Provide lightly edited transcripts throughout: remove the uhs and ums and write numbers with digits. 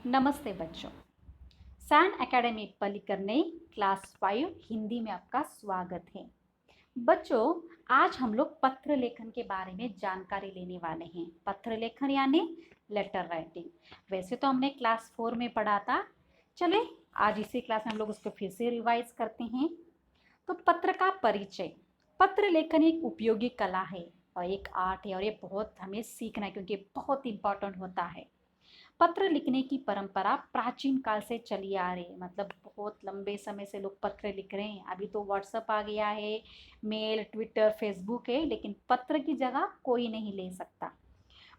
नमस्ते बच्चों। San academy पल्लीकर नई क्लास 5 हिंदी में आपका स्वागत है। बच्चों, आज हम लोग पत्र लेखन के बारे में जानकारी लेने वाले हैं। पत्र लेखन यानी लेटर राइटिंग। वैसे तो हमने क्लास 4 में पढ़ा था। चले आज इसी क्लास में हम लोग उसको फिर से रिवाइज करते हैं। तो पत्र का परिचय। पत्र लेखन एक उपयोगी कला है और एक आर्ट है और ये बहुत हमें सीखना है क्योंकि बहुत इंपॉर्टेंट होता है। पत्र लिखने की परंपरा प्राचीन काल से चली आ रही है। मतलब बहुत लंबे समय से लोग पत्र लिख रहे हैं। अभी तो व्हाट्सएप आ गया है, मेल, ट्विटर, फेसबुक है, लेकिन पत्र की जगह कोई नहीं ले सकता।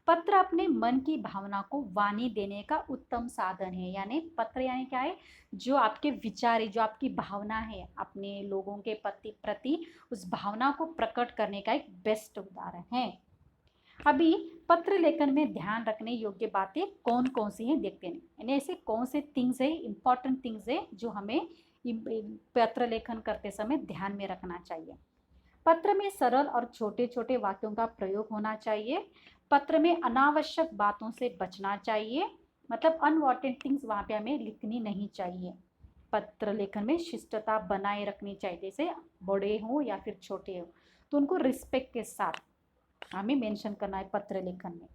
पत्र अपने मन की भावना को वाणी देने का उत्तम साधन है। यानी पत्र यानी क्या है? जो आपके विचार है, जो आपकी भावना है अपने लोगों के प्रति उस भावना को प्रकट करने का एक बेस्ट उदाहरण है। अभी पत्र लेखन में ध्यान रखने योग्य बातें कौन कौन सी हैं देखते हैं। यानी ऐसे कौन से थिंग्स है, इंपॉर्टेंट थिंग्स है जो हमें पत्र लेखन करते समय ध्यान में रखना चाहिए। पत्र में सरल और छोटे छोटे वाक्यों का प्रयोग होना चाहिए। पत्र में अनावश्यक बातों से बचना चाहिए। मतलब अनवांटेड थिंग्स वहाँ पे हमें लिखनी नहीं चाहिए। पत्र लेखन में शिष्टता बनाए रखनी चाहिए। जैसे बड़े हों या फिर छोटे हों तो उनको रिस्पेक्ट के साथ हमें मेंशन करना है पत्र लेखन में।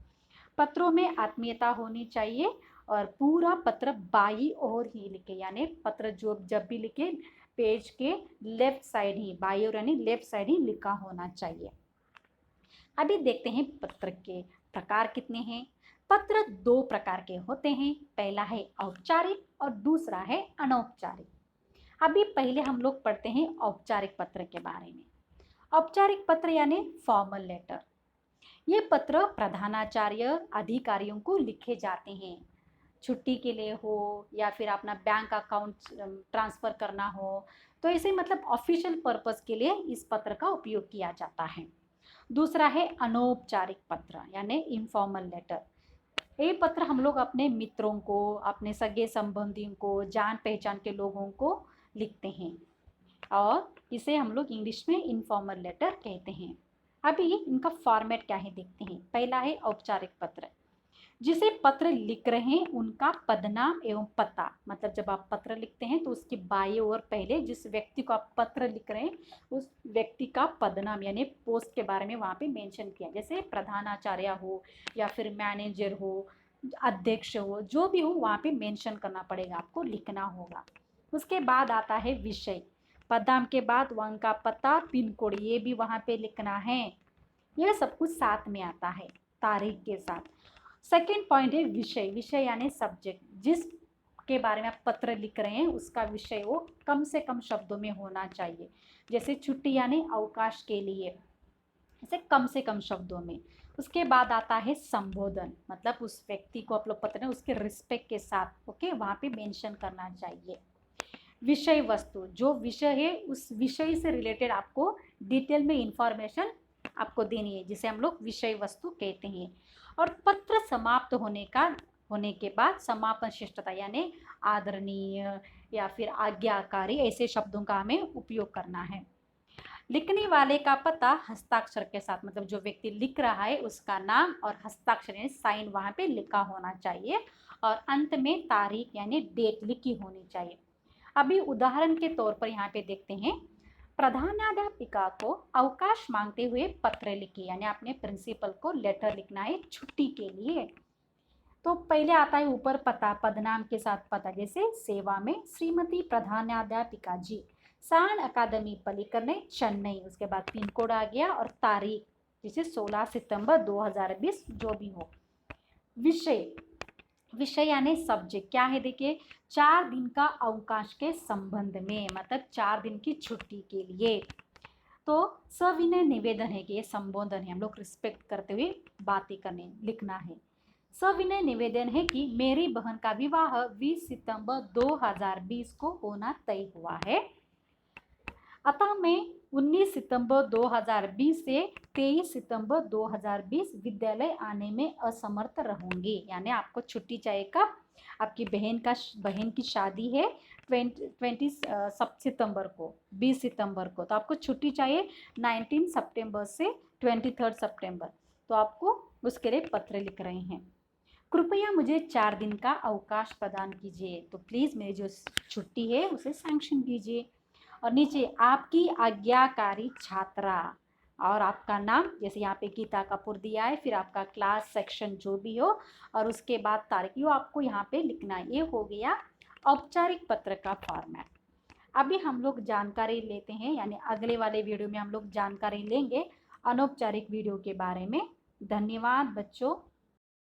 पत्रों में आत्मीयता होनी चाहिए और पूरा पत्र बाई ओर ही लिखे। यानी पत्र जो जब भी लिखे पेज के लेफ्ट साइड ही, बाई ओर यानी लेफ्ट साइड ही लिखा होना चाहिए। अभी देखते हैं पत्र के प्रकार कितने हैं। पत्र दो प्रकार के होते हैं। पहला है औपचारिक और दूसरा है अनौपचारिक। अभी पहले हम लोग पढ़ते हैं औपचारिक पत्र के बारे में। औपचारिक पत्र यानी फॉर्मल लेटर। ये पत्र प्रधानाचार्य अधिकारियों को लिखे जाते हैं। छुट्टी के लिए हो या फिर अपना बैंक अकाउंट ट्रांसफ़र करना हो, तो इसे मतलब ऑफिशियल पर्पस के लिए इस पत्र का उपयोग किया जाता है। दूसरा है अनौपचारिक पत्र यानी इनफॉर्मल लेटर। ये पत्र हम लोग अपने मित्रों को, अपने सगे संबंधियों को, जान पहचान के लोगों को लिखते हैं और इसे हम लोग इंग्लिश में इनफॉर्मल लेटर कहते हैं। अभी इनका फॉर्मेट क्या है देखते हैं। पहला है औपचारिक पत्र। जिसे पत्र लिख रहे हैं उनका पदनाम एवं पता। मतलब जब आप पत्र लिखते हैं तो उसके बाएं ओर पहले जिस व्यक्ति को आप पत्र लिख रहे हैं उस व्यक्ति का पदनाम यानी पोस्ट के बारे में वहाँ पे मेंशन किया। जैसे प्रधानाचार्य हो या फिर मैनेजर हो, अध्यक्ष हो, जो भी हो वहाँ पे मेंशन करना पड़ेगा, आपको लिखना होगा। उसके बाद आता है विषय। पदनाम के बाद वहाँ का पता, पिन कोड, ये भी वहाँ पे लिखना है। यह सब कुछ साथ में आता है तारीख के साथ। सेकेंड पॉइंट है विषय। विषय यानी सब्जेक्ट। जिस के बारे में आप पत्र लिख रहे हैं उसका विषय वो कम से कम शब्दों में होना चाहिए। जैसे छुट्टी यानी अवकाश के लिए, ऐसे कम से कम शब्दों में। उसके बाद आता है संबोधन। मतलब उस व्यक्ति को आप लोग पत्र है उसके रिस्पेक्ट के साथ ओके वहाँ पे मेंशन करना चाहिए। विषय वस्तु, जो विषय है उस विषय से रिलेटेड आपको डिटेल में इंफॉर्मेशन आपको देनी है, जिसे हम लोग विषय वस्तु कहते हैं। और पत्र समाप्त होने के बाद समापन शिष्टता यानी आदरणीय या फिर आज्ञाकारी ऐसे शब्दों का हमें उपयोग करना है। लिखने वाले का पता हस्ताक्षर के साथ, मतलब जो व्यक्ति लिख रहा है उसका नाम और हस्ताक्षर यानी साइन वहाँ पे लिखा होना चाहिए और अंत में तारीख यानी डेट लिखी होनी चाहिए। अभी उदाहरण के तौर पर यहाँ पे देखते हैं। प्रधानाध्यापिका को अवकाश मांगते हुए पत्र लिखे। यानी अपने प्रिंसिपल को लेटर लिखना है छुट्टी के लिए। तो पहले आता है ऊपर पता, पदनाम के साथ पता। जैसे सेवा में श्रीमती प्रधानाध्यापिका जी, सैन अकादमी पल्लीकर नई, चेन्नई। उसके बाद पिन कोड आ गया और तारीख, जैसे 16 सितंबर 2020 जो भी हो। विषय। विषय यानी सब्जेक्ट क्या है देखिए, 4 दिन का अवकाश के संबंध में, मतलब 4 दिन की छुट्टी के लिए। तो सविनय निवेदन है कि ये संबोधन है, हम लोग रिस्पेक्ट करते हुए बातें करने लिखना है। सविनय निवेदन है कि मेरी बहन का विवाह 20 सितंबर 2020 को होना तय हुआ है, अतः मैं 19 सितंबर 2020 से 23 सितंबर 2020 विद्यालय आने में असमर्थ रहूंगी। यानी आपको छुट्टी चाहिए कब? आपकी बहन की शादी है 20 सितंबर को, 20 सितंबर को, तो आपको छुट्टी चाहिए 19 सितंबर से 23 सितंबर। तो आपको उसके लिए पत्र लिख रहे हैं। कृपया मुझे 4 दिन का अवकाश प्रदान कीजिए। तो प्लीज़ मेरी जो छुट्टी है उसे सैंक्शन कीजिए। और नीचे आपकी आज्ञाकारी छात्रा और आपका नाम, जैसे यहाँ पे गीता कपूर दिया है, फिर आपका क्लास सेक्शन जो भी हो और उसके बाद तारीख, यो आपको यहाँ पे लिखना है। ये हो गया औपचारिक पत्र का फॉर्मेट। अभी हम लोग जानकारी लेते हैं, यानी अगले वाले वीडियो में हम लोग जानकारी लेंगे अनौपचारिक वीडियो के बारे में। धन्यवाद बच्चों।